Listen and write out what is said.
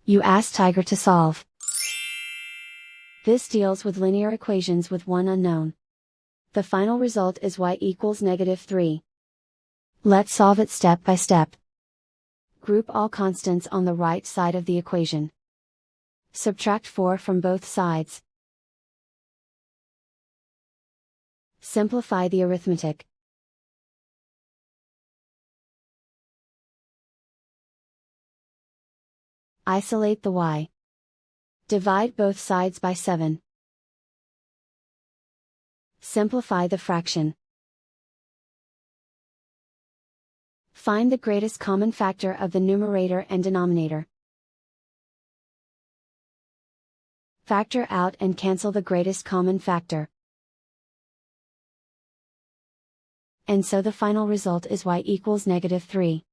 You ask Tiger to solve. This deals with linear equations with one unknown. The final result is y equals -3. Let's solve it step by step. Group all constants on the right side of the equation. Subtract 4 from both sides. Simplify the arithmetic. Isolate the y. Divide both sides by 7. Simplify the fraction. Find the greatest common factor of the numerator and denominator. Factor out and cancel the greatest common factor. And so the final result is y equals -3.